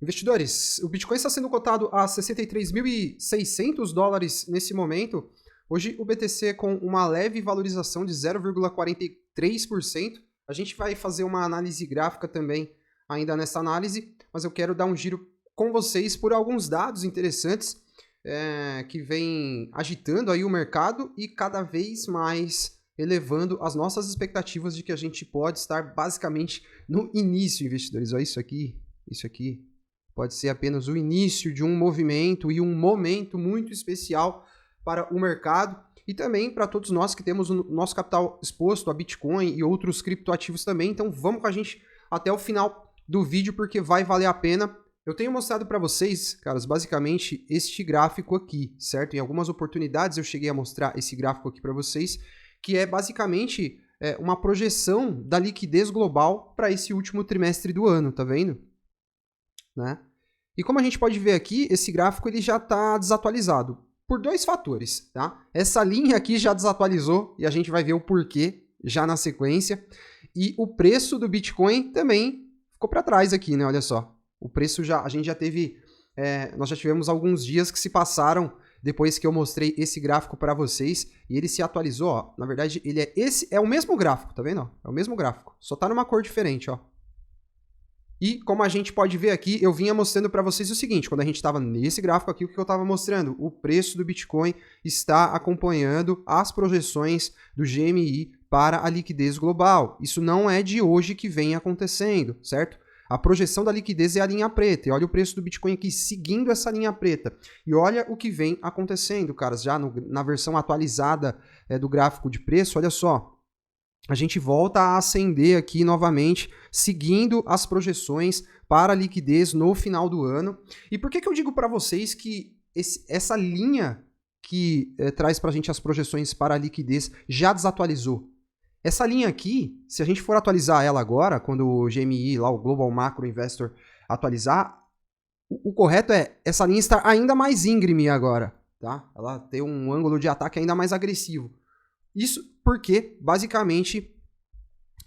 Investidores, o Bitcoin está sendo cotado a 63.600 dólares nesse momento. Hoje o BTC com uma leve valorização de 0,43%. A gente vai fazer uma análise gráfica também ainda nessa análise, mas eu quero dar um giro com vocês por alguns dados interessantes que vêm agitando aí o mercado e cada vez mais elevando as nossas expectativas de que a gente pode estar basicamente no início, investidores. Olha isso aqui pode ser apenas o início de um movimento e um momento muito especial para o mercado e também para todos nós que temos o nosso capital exposto a Bitcoin e outros criptoativos também. Então vamos com a gente até o final do vídeo porque vai valer a pena. Eu tenho mostrado para vocês, caras, basicamente este gráfico aqui, certo? Em algumas oportunidades eu cheguei a mostrar esse gráfico aqui para vocês, que é basicamente uma projeção da liquidez global para esse último trimestre do ano, tá vendo? Né? E como a gente pode ver aqui, esse gráfico ele já está desatualizado por dois fatores, tá? Essa linha aqui já desatualizou e a gente vai ver o porquê já na sequência. E o preço do Bitcoin também ficou para trás aqui, né? Olha só. O preço a gente já teve, nós já tivemos alguns dias que se passaram depois que eu mostrei esse gráfico para vocês e ele se atualizou, ó. Na verdade, esse é o mesmo gráfico, tá vendo? É o mesmo gráfico, só tá numa cor diferente, ó. E como a gente pode ver aqui, eu vinha mostrando para vocês o seguinte, quando a gente estava nesse gráfico aqui, o que eu estava mostrando? O preço do Bitcoin está acompanhando as projeções do GMI para a liquidez global. Isso não é de hoje que vem acontecendo, certo? A projeção da liquidez é a linha preta, e olha o preço do Bitcoin aqui seguindo essa linha preta. E olha o que vem acontecendo, caras, já na versão atualizada do gráfico de preço, olha só. A gente volta a ascender aqui novamente, seguindo as projeções para a liquidez no final do ano. E por que eu digo para vocês que essa linha que traz para a gente as projeções para a liquidez já desatualizou? Essa linha aqui, se a gente for atualizar ela agora, quando o GMI, lá o Global Macro Investor, atualizar, o correto é essa linha estar ainda mais íngreme agora, tá? Ela tem um ângulo de ataque ainda mais agressivo. Isso porque, basicamente,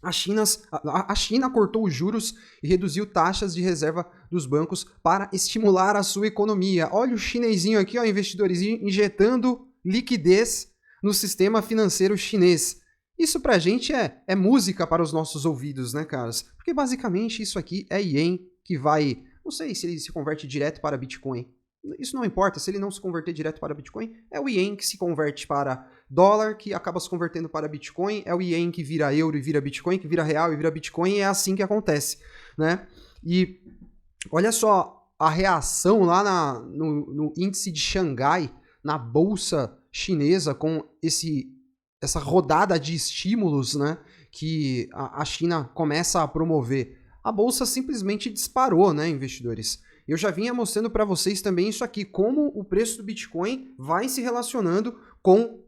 a China cortou os juros e reduziu taxas de reserva dos bancos para estimular a sua economia. Olha o chinesinho aqui, ó, investidores, injetando liquidez no sistema financeiro chinês. Isso pra gente é música para os nossos ouvidos, né, caras? Porque basicamente isso aqui é Yen que vai... Não sei se ele se converte direto para Bitcoin. Isso não importa, se ele não se converter direto para Bitcoin, é o Yen que se converte para dólar, que acaba se convertendo para Bitcoin, é o Yen que vira euro e vira Bitcoin, que vira real e vira Bitcoin, e é assim que acontece, né? E olha só a reação lá no índice de Xangai, na bolsa chinesa, com essa rodada de estímulos, né, que a China começa a promover. A bolsa simplesmente disparou, né, investidores? Eu já vinha mostrando para vocês também isso aqui, como o preço do Bitcoin vai se relacionando com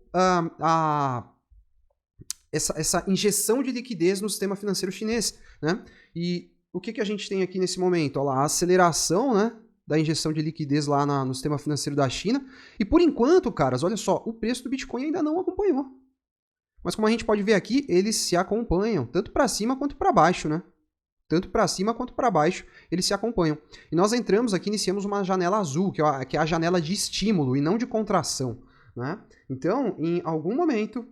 essa injeção de liquidez no sistema financeiro chinês, né? E o que a gente tem aqui nesse momento? Olha lá, a aceleração, né, da injeção de liquidez lá no sistema financeiro da China. E por enquanto, caras, olha só, o preço do Bitcoin ainda não acompanhou. Mas como a gente pode ver aqui, eles se acompanham, tanto para cima quanto para baixo, né? Tanto para cima quanto para baixo, eles se acompanham. E nós entramos aqui, iniciamos uma janela azul, que é a janela de estímulo e não de contração, né? Então, em algum momento,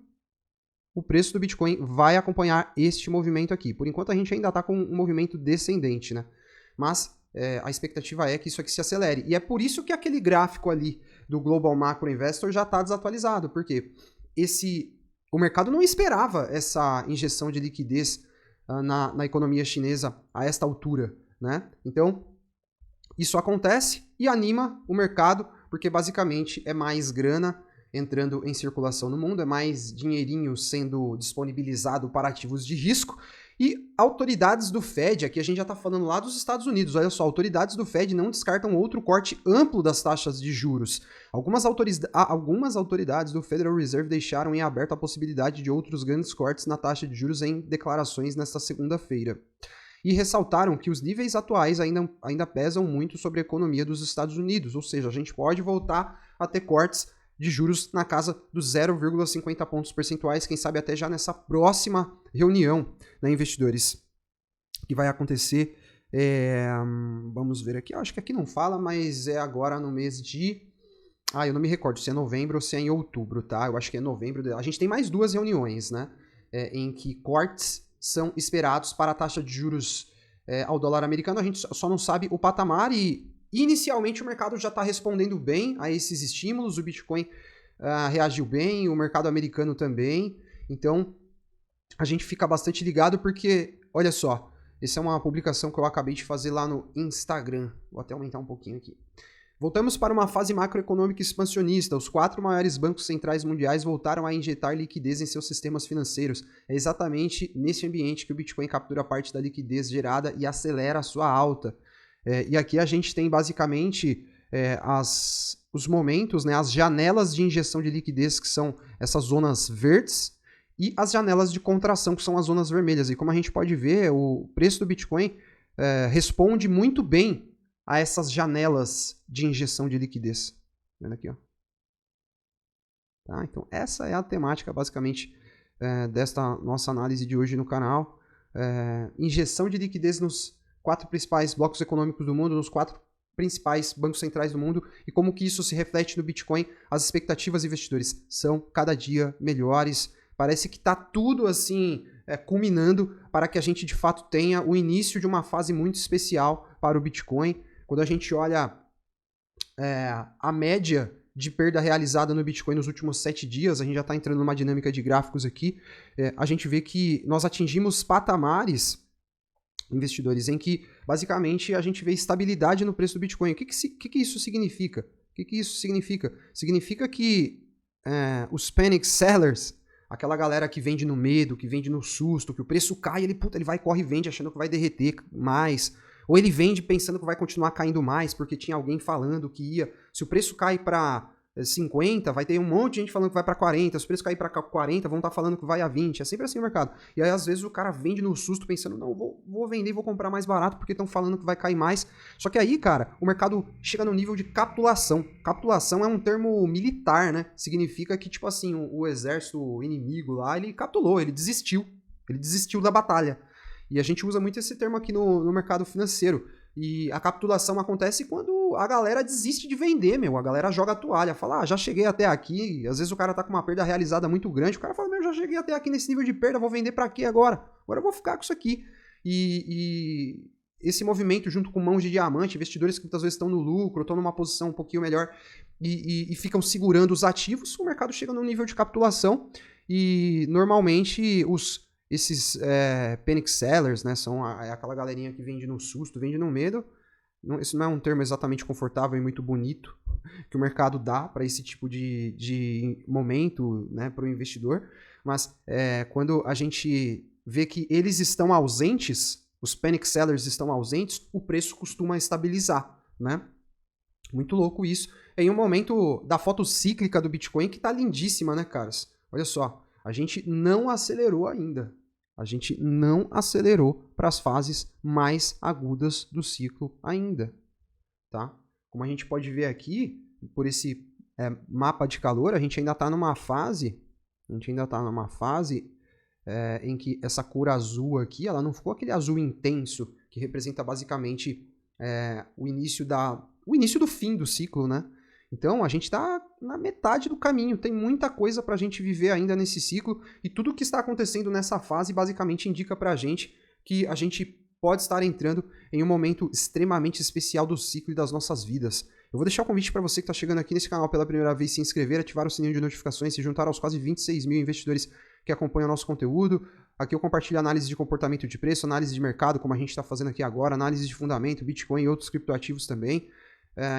o preço do Bitcoin vai acompanhar este movimento aqui. Por enquanto, a gente ainda está com um movimento descendente, né? Mas a expectativa é que isso aqui se acelere. E é por isso que aquele gráfico ali do Global Macro Investor já está desatualizado. Por quê? O mercado não esperava essa injeção de liquidez na economia chinesa a esta altura, né? Então, isso acontece e anima o mercado, porque basicamente é mais grana entrando em circulação no mundo, é mais dinheirinho sendo disponibilizado para ativos de risco. E autoridades do Fed, aqui a gente já está falando lá dos Estados Unidos, olha só, autoridades do Fed não descartam outro corte amplo das taxas de juros. Algumas autoridades do Federal Reserve deixaram em aberto a possibilidade de outros grandes cortes na taxa de juros em declarações nesta segunda-feira. E ressaltaram que os níveis atuais ainda pesam muito sobre a economia dos Estados Unidos, ou seja, a gente pode voltar a ter cortes de juros na casa dos 0,50 pontos percentuais, quem sabe até já nessa próxima reunião, né, investidores, que vai acontecer Vamos ver aqui, acho que aqui não fala, mas é agora no mês de... eu não me recordo se é novembro ou se é em outubro, tá? Eu acho que é novembro. A gente tem mais 2 reuniões, né? Em que cortes são esperados para a taxa de juros ao dólar americano. A gente só não sabe o patamar e, inicialmente, o mercado já está respondendo bem a esses estímulos. O Bitcoin reagiu bem, o mercado americano também. Então, a gente fica bastante ligado porque, olha só, essa é uma publicação que eu acabei de fazer lá no Instagram. Vou até aumentar um pouquinho aqui. Voltamos para uma fase macroeconômica expansionista. Os 4 maiores bancos centrais mundiais voltaram a injetar liquidez em seus sistemas financeiros. É exatamente nesse ambiente que o Bitcoin captura parte da liquidez gerada e acelera a sua alta. E aqui a gente tem basicamente os momentos, né, as janelas de injeção de liquidez, que são essas zonas verdes, e as janelas de contração, que são as zonas vermelhas. E como a gente pode ver, o preço do Bitcoin responde muito bem a essas janelas de injeção de liquidez. Vendo aqui, ó. Tá, então, essa é a temática, basicamente, desta nossa análise de hoje no canal. Injeção de liquidez nos 4 principais blocos econômicos do mundo, nos 4 principais bancos centrais do mundo, e como que isso se reflete no Bitcoin. As expectativas dos investidores são cada dia melhores. Parece que está tudo assim culminando para que a gente de fato tenha o início de uma fase muito especial para o Bitcoin. Quando a gente olha a média de perda realizada no Bitcoin nos últimos 7 dias, a gente já está entrando numa dinâmica de gráficos aqui, a gente vê que nós atingimos patamares, investidores, em que basicamente a gente vê estabilidade no preço do Bitcoin. O que isso significa? Significa que os panic sellers, aquela galera que vende no medo, que vende no susto, que o preço cai, ele vai, corre e vende achando que vai derreter mais. Ou ele vende pensando que vai continuar caindo mais, porque tinha alguém falando que ia. Se o preço cai para 50, vai ter um monte de gente falando que vai para 40. Se o preço cair para 40, vão estar falando que vai a 20. É sempre assim o mercado. E aí, às vezes, o cara vende no susto pensando, não, vou vender e vou comprar mais barato porque estão falando que vai cair mais. Só que aí, cara, o mercado chega no nível de capitulação. Capitulação é um termo militar, né? Significa que, tipo assim, o exército inimigo lá, ele capitulou, ele desistiu. Ele desistiu da batalha. E a gente usa muito esse termo aqui no mercado financeiro. E a capitulação acontece quando a galera desiste de vender, meu. A galera joga a toalha, fala, já cheguei até aqui. Às vezes o cara tá com uma perda realizada muito grande. O cara fala, já cheguei até aqui nesse nível de perda, vou vender pra quê agora? Agora eu vou ficar com isso aqui. E esse movimento junto com mãos de diamante, investidores que muitas vezes estão no lucro, estão numa posição um pouquinho melhor e ficam segurando os ativos, o mercado chega num nível de capitulação e normalmente esses panic sellers, né, são aquela galerinha que vende no susto, vende no medo. Isso não é um termo exatamente confortável e muito bonito que o mercado dá para esse tipo de momento, né, para o investidor. Mas quando a gente vê que eles estão ausentes, os panic sellers estão ausentes, o preço costuma estabilizar, né? Muito louco isso. Em um momento da foto cíclica do Bitcoin que tá lindíssima, né, caras? Olha só, a gente não acelerou ainda. A gente não acelerou para as fases mais agudas do ciclo ainda, tá? Como a gente pode ver aqui, por esse mapa de calor, a gente ainda está numa fase, em que essa cor azul aqui, ela não ficou aquele azul intenso que representa basicamente o início do fim do ciclo, né? Então, a gente está na metade do caminho, tem muita coisa para a gente viver ainda nesse ciclo, e tudo o que está acontecendo nessa fase basicamente indica para a gente que a gente pode estar entrando em um momento extremamente especial do ciclo e das nossas vidas. Eu vou deixar o convite para você que está chegando aqui nesse canal pela primeira vez, se inscrever, ativar o sininho de notificações, se juntar aos quase 26 mil investidores que acompanham o nosso conteúdo. Aqui eu compartilho análise de comportamento de preço, análise de mercado, como a gente está fazendo aqui agora, análise de fundamento, Bitcoin e outros criptoativos também.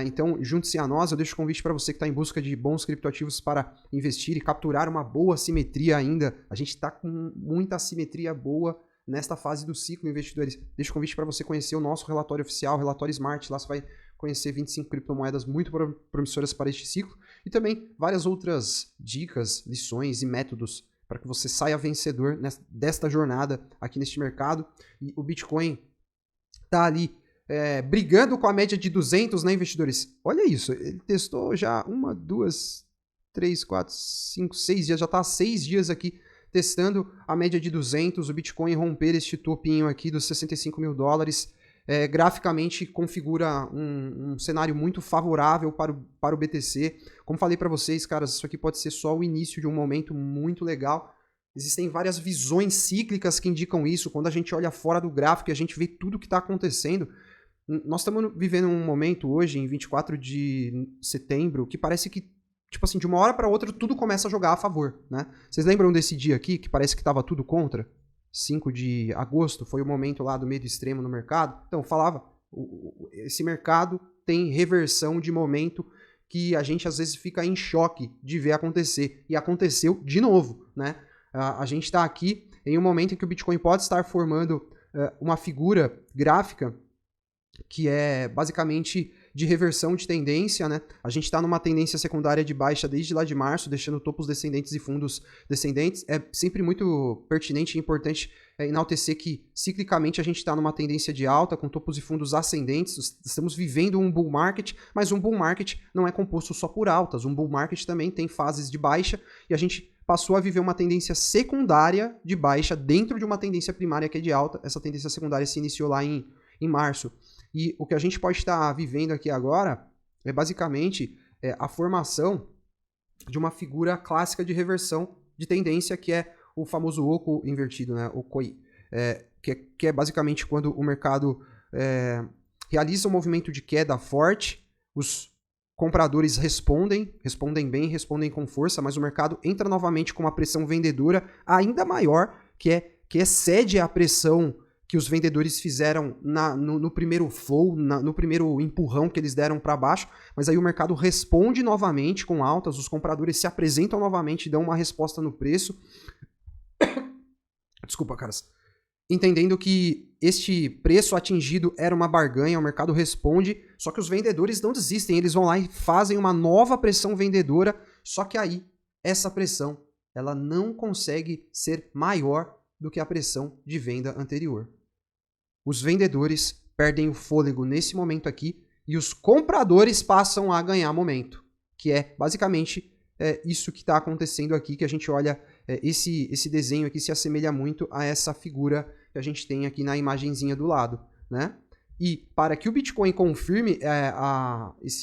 Então, junte-se a nós. Eu deixo o convite para você que está em busca de bons criptoativos para investir e capturar uma boa simetria ainda. A gente está com muita simetria boa nesta fase do ciclo, investidores. Deixo o convite para você conhecer o nosso relatório oficial, o relatório Smart. Lá você vai conhecer 25 criptomoedas muito promissoras para este ciclo e também várias outras dicas, lições e métodos para que você saia vencedor desta jornada aqui neste mercado. E o Bitcoin está ali brigando com a média de 200, né, investidores? Olha isso, ele testou já 1, 2, 3, 4, 5, 6 dias, já está há 6 dias aqui testando a média de 200, o Bitcoin romper este topinho aqui dos 65 mil dólares. graficamente configura um cenário muito favorável para o BTC. Como falei para vocês, caras, isso aqui pode ser só o início de um momento muito legal. Existem várias visões cíclicas que indicam isso. Quando a gente olha fora do gráfico e a gente vê tudo que está acontecendo, nós estamos vivendo um momento hoje, em 24 de setembro, que parece que, tipo assim, de uma hora para outra, tudo começa a jogar a favor, né? Vocês lembram desse dia aqui, que parece que estava tudo contra? 5 de agosto, foi o momento lá do medo extremo no mercado. Então, eu falava, esse mercado tem reversão de momento que a gente às vezes fica em choque de ver acontecer. E aconteceu de novo, né? A gente está aqui em um momento em que o Bitcoin pode estar formando uma figura gráfica que é basicamente de reversão de tendência, né? A gente está numa tendência secundária de baixa desde lá de março, deixando topos descendentes e fundos descendentes. É sempre muito pertinente e importante enaltecer que, ciclicamente, a gente está numa tendência de alta, com topos e fundos ascendentes. Estamos vivendo um bull market, mas um bull market não é composto só por altas. Um bull market também tem fases de baixa, e a gente passou a viver uma tendência secundária de baixa dentro de uma tendência primária que é de alta. Essa tendência secundária se iniciou lá em março. E o que a gente pode estar vivendo aqui agora é basicamente a formação de uma figura clássica de reversão de tendência, que é o famoso oco invertido, né? O KOI, que é basicamente quando o mercado realiza um movimento de queda forte, os compradores respondem bem, respondem com força, mas o mercado entra novamente com uma pressão vendedora ainda maior, que excede a pressão que os vendedores fizeram no primeiro flow, no primeiro empurrão que eles deram para baixo, mas aí o mercado responde novamente com altas, os compradores se apresentam novamente e dão uma resposta no preço. Desculpa, caras. Entendendo que este preço atingido era uma barganha, o mercado responde, só que os vendedores não desistem, eles vão lá e fazem uma nova pressão vendedora, só que aí essa pressão ela não consegue ser maior do que a pressão de venda anterior. Os vendedores perdem o fôlego nesse momento aqui e os compradores passam a ganhar momento, que é basicamente isso que está acontecendo aqui, que a gente olha, esse desenho aqui se assemelha muito a essa figura que a gente tem aqui na imagenzinha do lado, né? E para que o Bitcoin confirme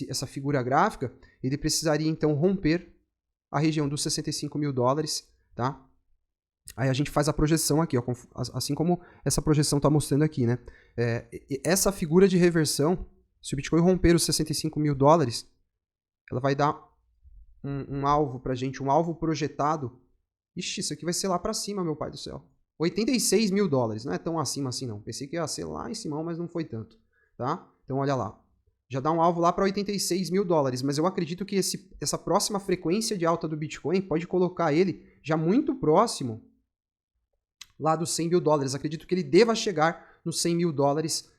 essa figura gráfica, ele precisaria então romper a região dos 65 mil dólares, tá? Aí a gente faz a projeção aqui, ó, assim como essa projeção está mostrando aqui, né? Essa figura de reversão, se o Bitcoin romper os 65 mil dólares, ela vai dar um alvo pra gente, um alvo projetado. Ixi, isso aqui vai ser lá pra cima, meu pai do céu. 86 mil dólares, não é tão acima assim não. Pensei que ia ser lá em cima, mas não foi tanto, tá? Então olha lá. Já dá um alvo lá para 86 mil dólares, mas eu acredito que essa próxima frequência de alta do Bitcoin pode colocar ele já muito próximo lá dos 100 mil dólares. Acredito que ele deva chegar nos 100 mil dólares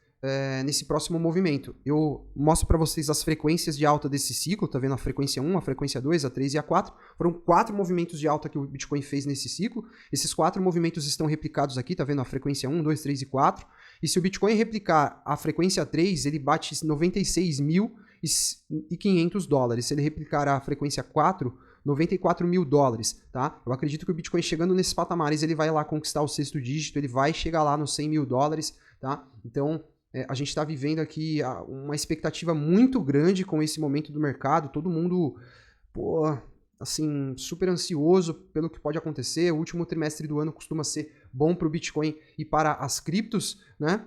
nesse próximo movimento. Eu mostro para vocês as frequências de alta desse ciclo, tá vendo? A frequência 1, a frequência 2, a 3 e a 4. Foram 4 movimentos de alta que o Bitcoin fez nesse ciclo. Esses 4 movimentos estão replicados aqui, tá vendo? A frequência 1, 2, 3 e 4. E se o Bitcoin replicar a frequência 3, ele bate 96.500 dólares. Se ele replicar a frequência 4, 94 mil dólares, tá? Eu acredito que o Bitcoin chegando nesses patamares, ele vai lá conquistar o 6º dígito, ele vai chegar lá nos 100 mil dólares, tá? Então, a gente está vivendo aqui uma expectativa muito grande com esse momento do mercado, todo mundo, assim, super ansioso pelo que pode acontecer. O último trimestre do ano costuma ser bom para o Bitcoin e para as criptos, né?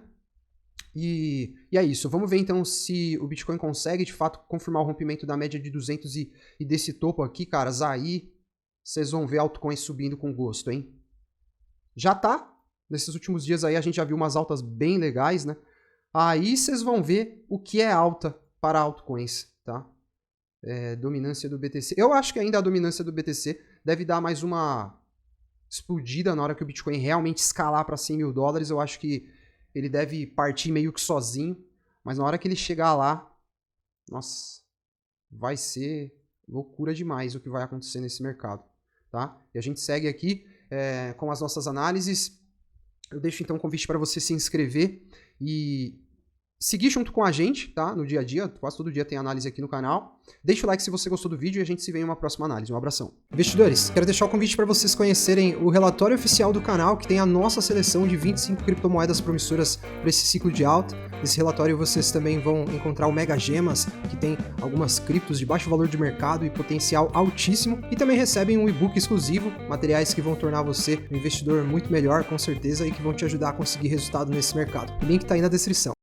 E é isso. Vamos ver então se o Bitcoin consegue de fato confirmar o rompimento da média de 200 e desse topo aqui, caras. Aí vocês vão ver altcoins subindo com gosto, hein? Já tá. Nesses últimos dias aí a gente já viu umas altas bem legais, né? Aí vocês vão ver o que é alta para altcoins, tá? Dominância do BTC. Eu acho que ainda a dominância do BTC deve dar mais uma explodida na hora que o Bitcoin realmente escalar para 100 mil dólares. Eu acho que ele deve partir meio que sozinho, mas na hora que ele chegar lá, nossa, vai ser loucura demais o que vai acontecer nesse mercado, tá? E a gente segue aqui com as nossas análises. Eu deixo então um convite para você se inscrever e seguir junto com a gente, tá? No dia a dia, quase todo dia tem análise aqui no canal. Deixa o like se você gostou do vídeo e a gente se vê em uma próxima análise. Um abração. Investidores, quero deixar o convite para vocês conhecerem o relatório oficial do canal, que tem a nossa seleção de 25 criptomoedas promissoras para esse ciclo de alta. Nesse relatório vocês também vão encontrar o Mega Gemas, que tem algumas criptos de baixo valor de mercado e potencial altíssimo, e também recebem um e-book exclusivo, materiais que vão tornar você um investidor muito melhor, com certeza, e que vão te ajudar a conseguir resultado nesse mercado. O link está aí na descrição.